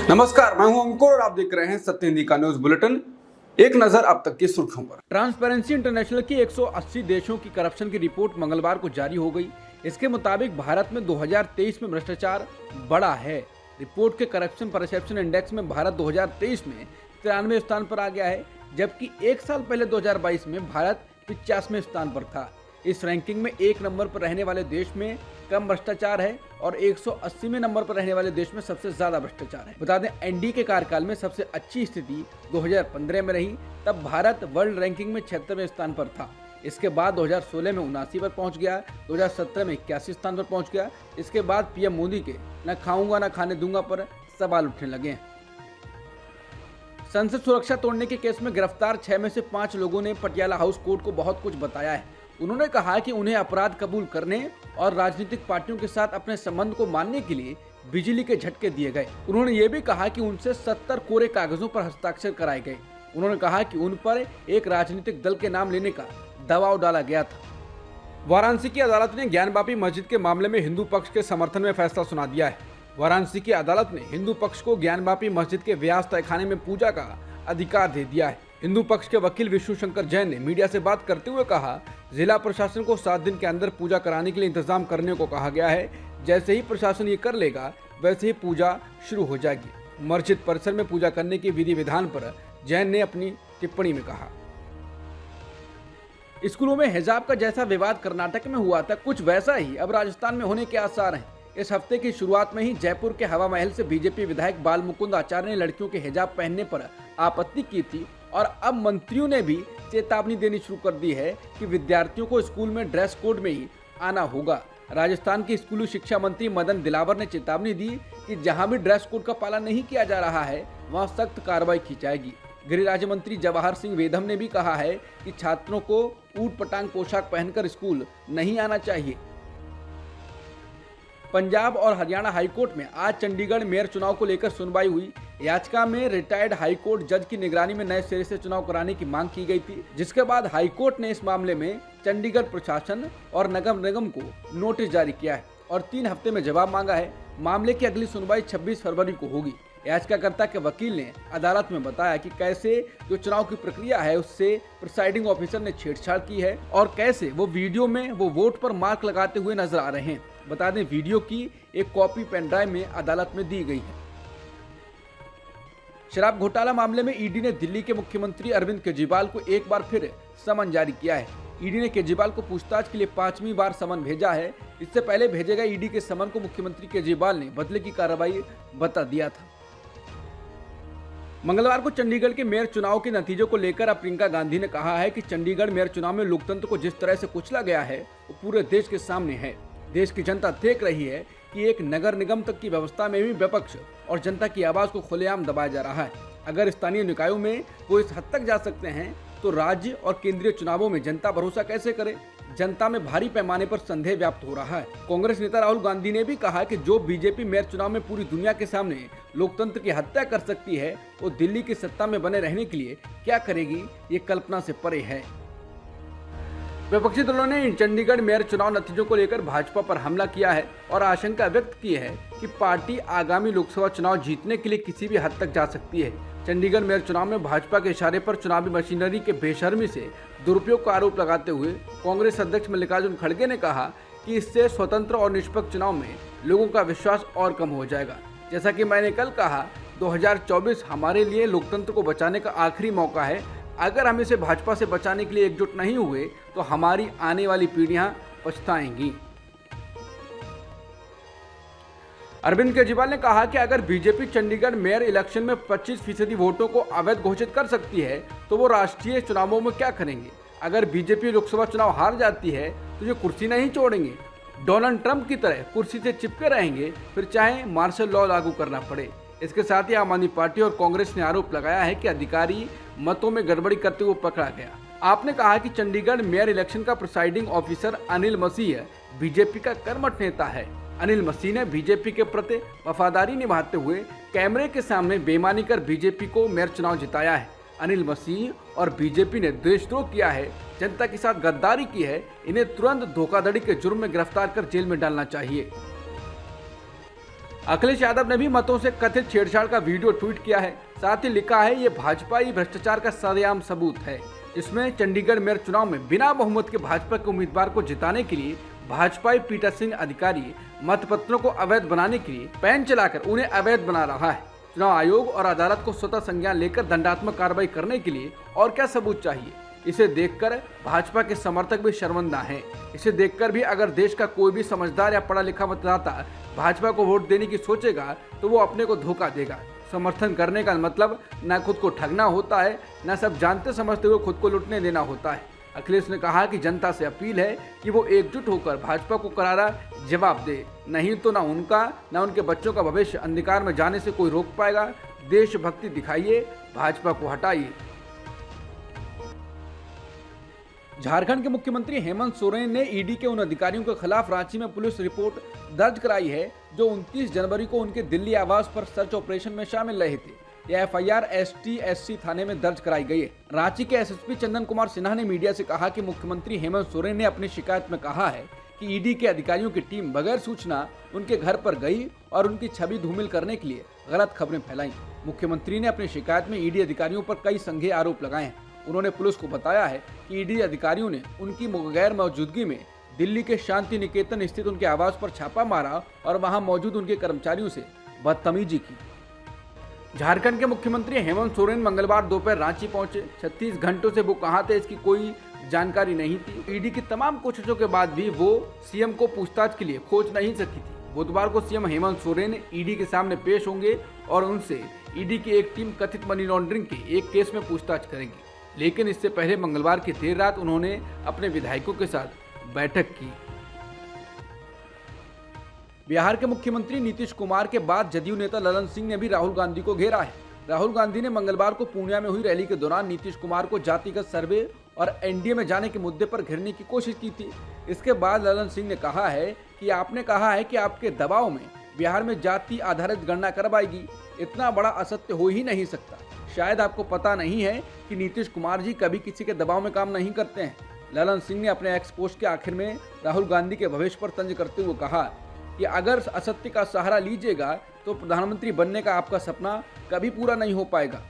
नमस्कार, मैं हूं अंकुर और आप देख रहे हैं सत्य हिंदी का न्यूज बुलेटिन। एक नजर अब तक की सुर्खियों पर। ट्रांसपेरेंसी इंटरनेशनल की 180 देशों की करप्शन की रिपोर्ट मंगलवार को जारी हो गई। इसके मुताबिक भारत में 2023 में भ्रष्टाचार बढ़ा है। रिपोर्ट के करप्शन परसेप्शन इंडेक्स में भारत 2023 में 93वें स्थान पर आ गया है, जबकि एक साल पहले 2022 में भारत 85वें स्थान पर था। इस रैंकिंग में एक नंबर पर रहने वाले देश में कम भ्रष्टाचार है और 180वें नंबर पर रहने वाले देश में सबसे ज्यादा भ्रष्टाचार है। बता दें, एनडीए के कार्यकाल में सबसे अच्छी स्थिति 2015 में रही, तब भारत वर्ल्ड रैंकिंग में 76वें स्थान पर था। इसके बाद 2016 में 79 पर पहुंच गया, 2017 में 81 स्थान पर पहुंच गया। इसके बाद पीएम मोदी के न खाऊंगा न खाने दूंगा पर सवाल उठने लगे हैं। संसद सुरक्षा तोड़ने के केस में गिरफ्तार 6 में से 5 लोगों ने पटियाला हाउस कोर्ट को बहुत कुछ बताया है। उन्होंने कहा कि उन्हें अपराध कबूल करने और राजनीतिक पार्टियों के साथ अपने संबंध को मानने के लिए बिजली के झटके दिए गए। उन्होंने ये भी कहा कि उनसे 70 कोरे कागजों पर हस्ताक्षर कराए गए। उन्होंने कहा कि उन पर एक राजनीतिक दल के नाम लेने का दबाव डाला गया था। वाराणसी की अदालत ने ज्ञानवापी मस्जिद के मामले में हिंदू पक्ष के समर्थन में फैसला सुना दिया है। वाराणसी की अदालत ने हिंदू पक्ष को ज्ञानवापी मस्जिद के व्यास तहखाने में पूजा का अधिकार दे दिया है। हिंदू पक्ष के वकील विष्णु शंकर जैन ने मीडिया से बात करते हुए कहा, जिला प्रशासन को 7 दिन के अंदर पूजा कराने के लिए इंतजाम करने को कहा गया है। जैसे ही प्रशासन ये कर लेगा, वैसे ही पूजा शुरू हो जाएगी। मस्जिद परिसर में पूजा करने की विधि विधान पर जैन ने अपनी टिप्पणी में कहा, स्कूलों में हिजाब का जैसा विवाद कर्नाटक में हुआ था, कुछ वैसा ही अब राजस्थान में होने के आसार हैं। इस हफ्ते की शुरुआत में ही जयपुर के हवा महल से बीजेपी विधायक बाल मुकुंद आचार्य ने लड़कियों के हिजाब पहनने पर आपत्ति की थी और अब मंत्रियों ने भी चेतावनी देनी शुरू कर दी है कि विद्यार्थियों को स्कूल में ड्रेस कोड में ही आना होगा। राजस्थान के स्कूली शिक्षा मंत्री मदन दिलावर ने चेतावनी दी कि जहां भी ड्रेस कोड का पालन नहीं किया जा रहा है, वहां सख्त कार्रवाई की जाएगी। गृह राज्य मंत्री जवाहर सिंह वेदम ने भी कहा है कि छात्रों को ऊट पटांग पोशाक पहनकर स्कूल नहीं आना चाहिए। पंजाब और हरियाणा हाईकोर्ट में आज चंडीगढ़ मेयर चुनाव को लेकर सुनवाई हुई। याचिका में रिटायर्ड हाईकोर्ट जज की निगरानी में नए सिरे से चुनाव कराने की मांग की गई थी, जिसके बाद हाईकोर्ट ने इस मामले में चंडीगढ़ प्रशासन और नगर निगम को नोटिस जारी किया है और 3 हफ्ते में जवाब मांगा है। मामले की अगली सुनवाई 26 फरवरी को होगी। याचिकाकर्ता के वकील ने अदालत में बताया कि कैसे जो चुनाव की प्रक्रिया है उससे प्रिसाइडिंग ऑफिसर ने छेड़छाड़ की है और कैसे वो वीडियो में वो वोट पर मार्क लगाते हुए नजर आ रहे हैं। बता दें, वीडियो की एक कॉपी पेन ड्राइव में अदालत में दी गई है। शराब घोटाला मामले में ईडी ने दिल्ली के मुख्यमंत्री अरविंद केजरीवाल को एक बार फिर समन जारी किया है। ईडी ने केजरीवाल को पूछताछ के लिए 5वीं बार समन भेजा है। इससे पहले भेजे गए ईडी के समन को मुख्यमंत्री केजरीवाल ने बदले की कार्रवाई बता दिया था। मंगलवार को चंडीगढ़ के मेयर चुनाव के नतीजों को लेकर अब प्रियंका गांधी ने कहा है कि चंडीगढ़ मेयर चुनाव में लोकतंत्र को जिस तरह से कुचला गया है वो पूरे देश के सामने है। देश की जनता देख रही है कि एक नगर निगम तक की व्यवस्था में भी विपक्ष और जनता की आवाज को खुलेआम दबाया जा रहा है। अगर स्थानीय निकायों में वो इस हद तक जा सकते हैं तो राज्य और केंद्रीय चुनावों में जनता भरोसा कैसे करे। जनता में भारी पैमाने पर संदेह व्याप्त हो रहा है। कांग्रेस नेता राहुल गांधी ने भी कहा कि जो बीजेपी मेयर चुनाव में पूरी दुनिया के सामने लोकतंत्र की हत्या कर सकती है, वो दिल्ली की सत्ता में बने रहने के लिए क्या करेगी, ये कल्पना से परे है। विपक्षी दलों ने चंडीगढ़ मेयर चुनाव नतीजों को लेकर भाजपा पर हमला किया है और आशंका व्यक्त की है कि पार्टी आगामी लोकसभा चुनाव जीतने के लिए किसी भी हद तक जा सकती है। चंडीगढ़ मेयर चुनाव में भाजपा के इशारे पर चुनावी मशीनरी के बेशर्मी से दुरुपयोग का आरोप लगाते हुए कांग्रेस अध्यक्ष मल्लिकार्जुन खड़गे ने कहा कि इससे स्वतंत्र और निष्पक्ष चुनाव में लोगों का विश्वास और कम हो जाएगा। जैसा कि मैंने कल कहा, 2024 हमारे लिए लोकतंत्र को बचाने का आखिरी मौका है। अगर हम इसे भाजपा से बचाने के लिए एकजुट नहीं हुए तो हमारी आने वाली पीढ़ियां पछताएंगी। अरविंद केजरीवाल ने कहा कि अगर बीजेपी चंडीगढ़ मेयर इलेक्शन में 25% वोटों को अवैध घोषित कर सकती है तो वो राष्ट्रीय चुनावों में क्या करेंगे। अगर बीजेपी लोकसभा चुनाव हार जाती है तो ये कुर्सी नहीं छोड़ेंगे, डोनाल्ड ट्रंप की तरह कुर्सी से चिपके रहेंगे, फिर चाहे मार्शल लॉ लागू करना पड़े। इसके साथ ही आम आदमी पार्टी और कांग्रेस ने आरोप लगाया है कि अधिकारी मतों में गड़बड़ी करते हुए पकड़ा गया। आपने कहा कि चंडीगढ़ मेयर इलेक्शन का प्रिसाइडिंग ऑफिसर अनिल मसीह बीजेपी का कर्मठ नेता है। अनिल मसीह ने बीजेपी के प्रति वफादारी निभाते हुए कैमरे के सामने बेईमानी कर बीजेपी को मेयर चुनाव जिताया है। अनिल मसीह और बीजेपी ने देशद्रोह किया है, जनता के साथ गद्दारी की है। इन्हें तुरंत धोखाधड़ी के जुर्म में गिरफ्तार कर जेल में डालना चाहिए। अखिलेश यादव ने भी मतों से कथित छेड़छाड़ का वीडियो ट्वीट किया है। साथ ही लिखा है, ये भाजपाई भ्रष्टाचार का सरेआम सबूत है। इसमें चंडीगढ़ मेयर चुनाव में बिना बहुमत के भाजपा के उम्मीदवार को जिताने के लिए भाजपाई पीठासीन अधिकारी मतपत्रों को अवैध बनाने के लिए पेन चलाकर उन्हें अवैध बना रहा है। चुनाव आयोग और अदालत को स्वतः संज्ञान लेकर दंडात्मक कार्रवाई करने के लिए और क्या सबूत चाहिए। इसे देखकर भाजपा के समर्थक भी शर्मिंदा हैं। इसे देखकर भी अगर देश का कोई भी समझदार या पढ़ा लिखा मतदाता भाजपा को वोट देने की सोचेगा तो वो अपने को धोखा देगा। समर्थन करने का मतलब न खुद को ठगना होता है, न सब जानते समझते हुए खुद को लुटने देना होता है। अखिलेश ने कहा कि जनता से अपील है कि वो एकजुट होकर भाजपा को करारा जवाब दे, नहीं तो न उनका न उनके बच्चों का भविष्य अंधकार में जाने से कोई रोक पाएगा। देशभक्ति दिखाइए, भाजपा को हटाइए। झारखंड के मुख्यमंत्री हेमंत सोरेन ने ईडी के उन अधिकारियों के खिलाफ रांची में पुलिस रिपोर्ट दर्ज कराई है जो 29 जनवरी को उनके दिल्ली आवास पर सर्च ऑपरेशन में शामिल रहे थे। यह एफआईआर एसटी-एससी थाने में दर्ज कराई गई है। रांची के एसएसपी चंदन कुमार सिन्हा ने मीडिया से कहा कि मुख्यमंत्री हेमंत सोरेन ने अपनी शिकायत में कहा है कि ईडी के अधिकारियों की टीम बगैर सूचना उनके घर पर गई और उनकी छवि धूमिल करने के लिए गलत खबरें फैलाई। मुख्यमंत्री ने अपनी शिकायत में ईडी अधिकारियों पर कई संज्ञेय आरोप लगाए हैं। उन्होंने पुलिस को बताया है कि ईडी अधिकारियों ने उनकी गैर मौजूदगी में दिल्ली के शांति निकेतन स्थित उनके आवास पर छापा मारा और वहां मौजूद उनके कर्मचारियों से बदतमीजी की। झारखंड के मुख्यमंत्री हेमंत सोरेन मंगलवार दोपहर रांची पहुंचे। 36 घंटों से वो कहां थे इसकी कोई जानकारी नहीं थी। ईडी की तमाम कोशिशों के बाद भी वो सीएम को पूछताछ के लिए खोज नहीं सकी थी। बुधवार को सीएम हेमंत सोरेन ईडी के सामने पेश होंगे और उनसे ईडी की एक टीम कथित मनी लॉन्ड्रिंग के एक केस में पूछताछ करेगी। लेकिन इससे पहले मंगलवार की देर रात उन्होंने अपने विधायकों के साथ बैठक की। बिहार के मुख्यमंत्री नीतीश कुमार के बाद जदयू नेता ललन सिंह ने भी राहुल गांधी को घेरा है। राहुल गांधी ने मंगलवार को पूर्णिया में हुई रैली के दौरान नीतीश कुमार को जातिगत सर्वे और एनडीए में जाने के मुद्दे पर घेरने की कोशिश की थी। इसके बाद ललन सिंह ने कहा है कि आपने कहा है कि आपके दबाव में बिहार में जाति आधारित गणना करवाएगी। इतना बड़ा असत्य हो ही नहीं सकता। शायद आपको पता नहीं है कि नीतीश कुमार जी कभी किसी के दबाव में काम नहीं करते हैं। ललन सिंह ने अपने एक्स पोस्ट के आखिर में राहुल गांधी के भविष्य पर तंज करते हुए कहा कि अगर असत्य का सहारा लीजिएगा तो प्रधानमंत्री बनने का आपका सपना कभी पूरा नहीं हो पाएगा।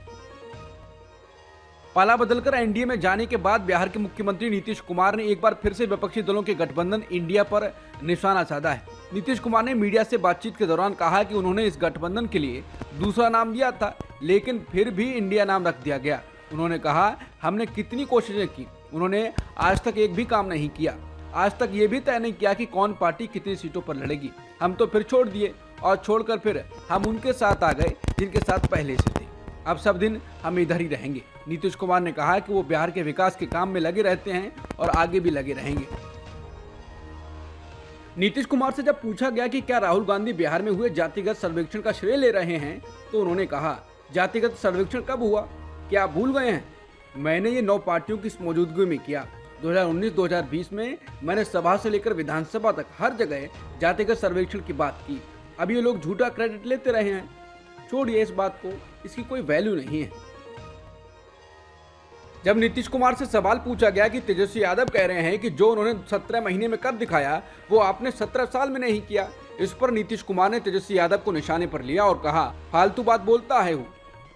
पाला बदलकर एनडीए में जाने के बाद बिहार के मुख्यमंत्री नीतीश कुमार ने एक बार फिर से विपक्षी दलों के गठबंधन इंडिया पर निशाना साधा है। नीतीश कुमार ने मीडिया से बातचीत के दौरान कहा कि उन्होंने इस गठबंधन के लिए दूसरा नाम दिया था, लेकिन फिर भी इंडिया नाम रख दिया गया। उन्होंने कहा, हमने कितनी कोशिशें की, उन्होंने आज तक एक भी काम नहीं किया। आज तक ये भी तय नहीं किया कि कौन पार्टी कितनी सीटों पर लड़ेगी। हम तो फिर छोड़ दिए और छोड़कर फिर हम उनके साथ आ गए जिनके साथ पहले से थे। अब सब दिन हम इधर ही रहेंगे। नीतीश कुमार ने कहा कि वो बिहार के विकास के काम में लगे रहते हैं और आगे भी लगे रहेंगे। नीतीश कुमार से जब पूछा गया कि क्या राहुल गांधी बिहार में हुए जातिगत सर्वेक्षण का श्रेय ले रहे हैं, तो उन्होंने कहा, जातिगत सर्वेक्षण कब हुआ, क्या आप भूल गए हैं? मैंने ये 9 पार्टियों की मौजूदगी में किया। 2019-2020 में मैंने सभा से लेकर विधानसभा तक हर जगह जातिगत सर्वेक्षण की बात की। अब ये लोग झूठा क्रेडिट लेते रहे हैं। छोड़िए इस बात को, इसकी कोई वैल्यू नहीं है। जब नीतीश कुमार से सवाल पूछा गया कि तेजस्वी यादव कह रहे हैं कि जो उन्होंने 17 महीने में कर दिखाया वो आपने 17 साल में नहीं किया, इस पर नीतीश कुमार ने तेजस्वी यादव को निशाने पर लिया और कहा, फालतू बात बोलता है हूँ,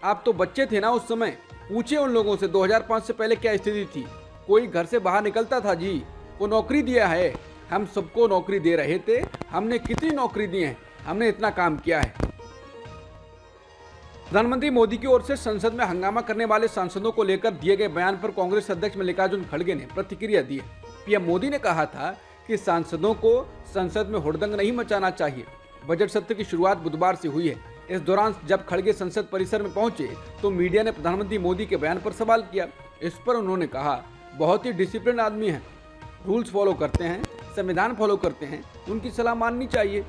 आप तो बच्चे थे ना उस समय। पूछिए उन लोगों से 2005 से पहले क्या स्थिति थी। कोई घर से बाहर निकलता था जी? वो नौकरी दिया है, हम सबको नौकरी दे रहे थे। हमने कितनी नौकरी दी है, हमने इतना काम किया है। प्रधानमंत्री मोदी की ओर से संसद में हंगामा करने वाले सांसदों को लेकर दिए गए बयान पर कांग्रेस अध्यक्ष मल्लिकार्जुन खड़गे ने प्रतिक्रिया दी है। पीएम मोदी ने कहा था कि सांसदों को संसद में हुड़दंग नहीं मचाना चाहिए। बजट सत्र की शुरुआत बुधवार से हुई है। इस दौरान जब खड़गे संसद परिसर में पहुंचे तो मीडिया ने प्रधानमंत्री मोदी के बयान पर सवाल किया। इस पर उन्होंने कहा, बहुत ही डिसिप्लिन आदमी हैं, रूल्स फॉलो करते हैं, संविधान फॉलो करते हैं, उनकी सलाह माननी चाहिए।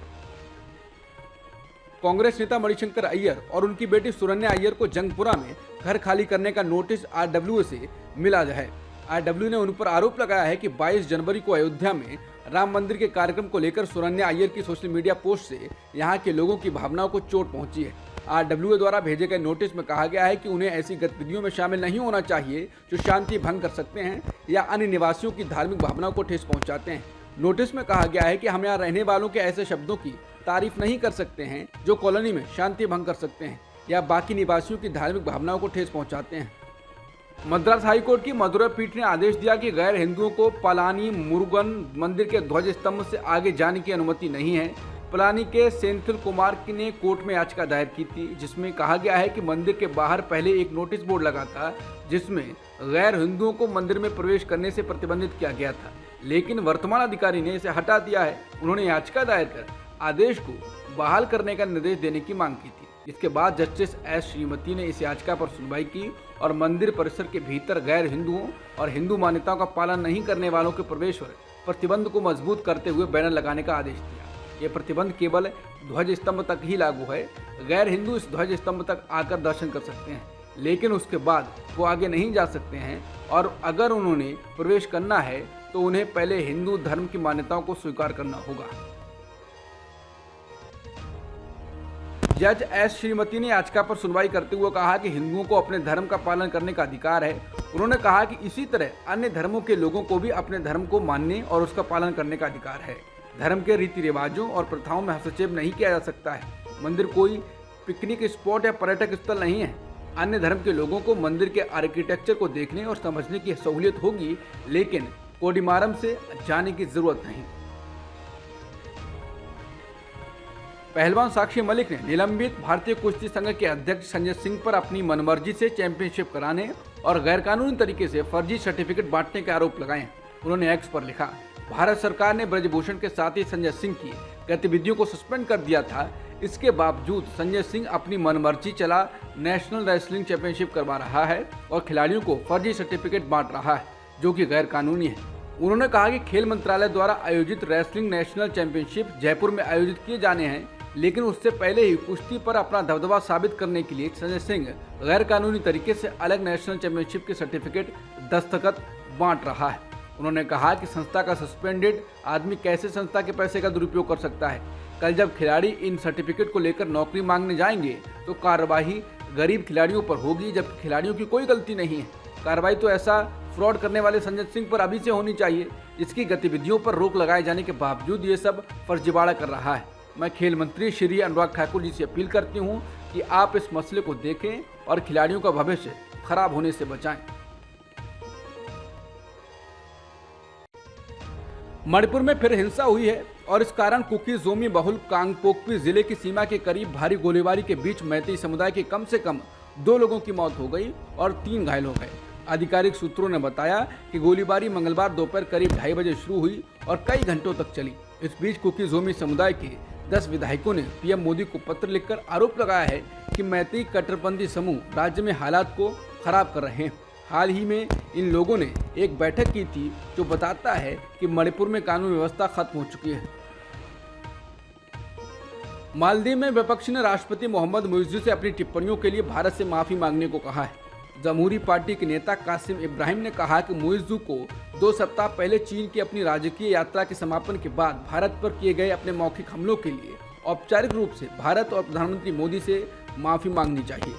कांग्रेस नेता मणिशंकर अय्यर और उनकी बेटी सुरन्या अय्यर को जंगपुरा में घर खाली करने का नोटिस आरडब्ल्यू से मिला है। आरडब्ल्यू ने उन पर आरोप लगाया है कि 22 जनवरी को अयोध्या में राम मंदिर के कार्यक्रम को लेकर सुरन्या अय्यर की सोशल मीडिया पोस्ट से यहां के लोगों की भावनाओं को चोट पहुंची है। आरडब्ल्यू द्वारा भेजे गए नोटिस में कहा गया है कि उन्हें ऐसी गतिविधियों में शामिल नहीं होना चाहिए जो शांति भंग कर सकते हैं या अन्य निवासियों की धार्मिक भावनाओं को ठेस पहुंचाते हैं। नोटिस में कहा गया है कि हम यहाँ रहने वालों के ऐसे शब्दों की तारीफ नहीं कर सकते हैं जो कॉलोनी में शांति भंग कर सकते हैं या बाकी निवासियों की धार्मिक भावनाओं को ठेस पहुंचाते हैं। मद्रास हाईकोर्ट की मदुरै पीठ ने आदेश दिया कि गैर हिंदुओं को पलानी मुरुगन मंदिर के ध्वज स्तंभ से आगे जाने की अनुमति नहीं है। पलानी के सेंथिल कुमार ने कोर्ट में याचिका दायर की थी, जिसमें कहा गया है कि मंदिर के बाहर पहले एक नोटिस बोर्ड लगा था जिसमें गैर हिंदुओं को मंदिर में प्रवेश करने से प्रतिबंधित किया गया था, लेकिन वर्तमान अधिकारी ने इसे हटा दिया है। उन्होंने याचिका दायर कर आदेश को बहाल करने का निर्देश देने की मांग की थी। इसके बाद जस्टिस एस श्रीमती ने इस याचिका पर सुनवाई की और मंदिर परिसर के भीतर गैर हिंदुओं और हिंदू मान्यताओं का पालन नहीं करने वालों के प्रवेश पर प्रतिबंध को मजबूत करते हुए बैनर लगाने का आदेश दिया। ये प्रतिबंध केवल ध्वज स्तंभ तक ही लागू है। गैर हिंदू इस ध्वज स्तंभ तक आकर दर्शन कर सकते हैं, लेकिन उसके बाद वो आगे नहीं जा सकते हैं और अगर उन्होंने प्रवेश करना है तो उन्हें पहले हिंदू धर्म की मान्यताओं को स्वीकार करना होगा। जज एस श्रीमती ने याचिका पर सुनवाई करते हुए कहा कि हिंदुओं को अपने धर्म का पालन करने का अधिकार है। उन्होंने कहा कि इसी तरह अन्य धर्मों के लोगों को भी अपने धर्म को मानने और उसका पालन करने का अधिकार है। धर्म के रीति रिवाजों और प्रथाओं में हस्तक्षेप नहीं किया जा सकता है। मंदिर कोई पिकनिक स्पॉट या पर्यटक स्थल नहीं है। अन्य धर्म के लोगों को मंदिर के आर्किटेक्चर को देखने और समझने की सहूलियत होगी, लेकिन कोडिमारम से जाने की जरूरत नहीं। पहलवान साक्षी मलिक ने निलंबित भारतीय कुश्ती संघ के अध्यक्ष संजय सिंह पर अपनी मनमर्जी से चैंपियनशिप कराने और गैरकानूनी तरीके से फर्जी सर्टिफिकेट बांटने के आरोप लगाए। उन्होंने एक्स पर लिखा, भारत सरकार ने ब्रजभूषण के साथ ही संजय सिंह की गतिविधियों को सस्पेंड कर दिया था। इसके बावजूद संजय सिंह अपनी मनमर्जी चला नेशनल रेसलिंग चैंपियनशिप करवा रहा है और खिलाड़ियों को फर्जी सर्टिफिकेट बांट रहा है, जो कि गैर कानूनी है। उन्होंने कहा कि खेल मंत्रालय द्वारा आयोजित रेसलिंग नेशनल चैंपियनशिप जयपुर में आयोजित किए जाने हैं, लेकिन उससे पहले ही कुश्ती पर अपना दबदबा साबित करने के लिए संजय सिंह गैर कानूनी तरीके से अलग नेशनल चैंपियनशिप के सर्टिफिकेट दस्तखत बांट रहा है। उन्होंने कहा कि संस्था का सस्पेंडेड आदमी कैसे संस्था के पैसे का दुरुपयोग कर सकता है। कल जब खिलाड़ी इन सर्टिफिकेट को लेकर नौकरी मांगने जाएंगे तो कार्रवाई गरीब खिलाड़ियों पर होगी, जबकि खिलाड़ियों की कोई गलती नहीं है। कार्रवाई तो ऐसा फ्रॉड करने वाले संजय सिंह पर अभी से होनी चाहिए, जिसकी गतिविधियों पर रोक लगाए जाने के बावजूद ये सब फर्जीवाड़ा कर रहा है। मैं खेल मंत्री श्री अनुराग ठाकुर जी से अपील करती हूं कि आप इस मसले को देखें और खिलाड़ियों का भविष्य खराब होने से बचाएं। मणिपुर में फिर हिंसा हुई है और इस कारण कुकी जोमी बहुल कांगपोकपी जिले की सीमा के करीब भारी गोलीबारी के बीच मैतेई समुदाय के कम से कम 2 लोगों की मौत हो गई और 3 घायल हो गए। आधिकारिक सूत्रों ने बताया कि गोलीबारी मंगलवार दोपहर करीब 2:30 बजे शुरू हुई और कई घंटों तक चली। इस बीच कुकी जोमी समुदाय के 10 विधायकों ने पीएम मोदी को पत्र लिखकर आरोप लगाया है कि मैतेई कट्टरपंथी समूह राज्य में हालात को खराब कर रहे हैं। हाल ही में इन लोगों ने एक बैठक की थी जो बताता है कि मणिपुर में कानून व्यवस्था खत्म हो चुकी है। मालदीव में विपक्ष ने राष्ट्रपति मोहम्मद मुइज़्ज़ू से अपनी टिप्पणियों के लिए भारत से माफी मांगने को कहा है। जमहूरी पार्टी के नेता कासिम इब्राहिम ने कहा कि मुइज़्ज़ू को 2 सप्ताह पहले चीन की अपनी राजकीय यात्रा के समापन के बाद भारत पर किए गए अपने मौखिक हमलों के लिए औपचारिक रूप से भारत और प्रधानमंत्री मोदी से माफी मांगनी चाहिए।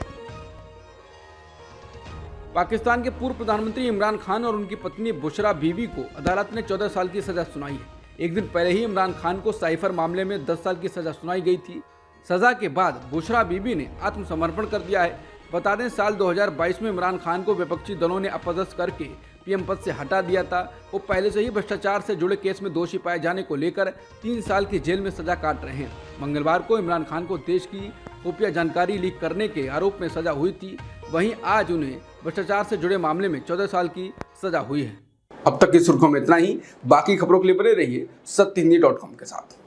पाकिस्तान के पूर्व प्रधानमंत्री इमरान खान और उनकी पत्नी बुशरा बीवी को अदालत ने 14 साल की सजा सुनाई है। एक दिन पहले ही इमरान खान को साइफर मामले में 10 साल की सजा सुनाई गई थी। सजा के बाद बुशरा बीवी ने आत्मसमर्पण कर दिया है। बता दें, साल 2022 में इमरान खान को विपक्षी दलों ने अपदस्थ करके पीएम पद से हटा दिया था। वो पहले से ही भ्रष्टाचार से जुड़े केस में दोषी पाए जाने को लेकर 3 साल की जेल में सजा काट रहे हैं। मंगलवार को इमरान खान को देश की खुफिया जानकारी लीक करने के आरोप में सजा हुई थी। वहीं आज उन्हें भ्रष्टाचार से जुड़े मामले में 14 साल की सजा हुई है। अब तक की सुर्खियों में इतना ही। बाकी खबरों के लिए बने रहिए सत्यहिंदी.com के साथ।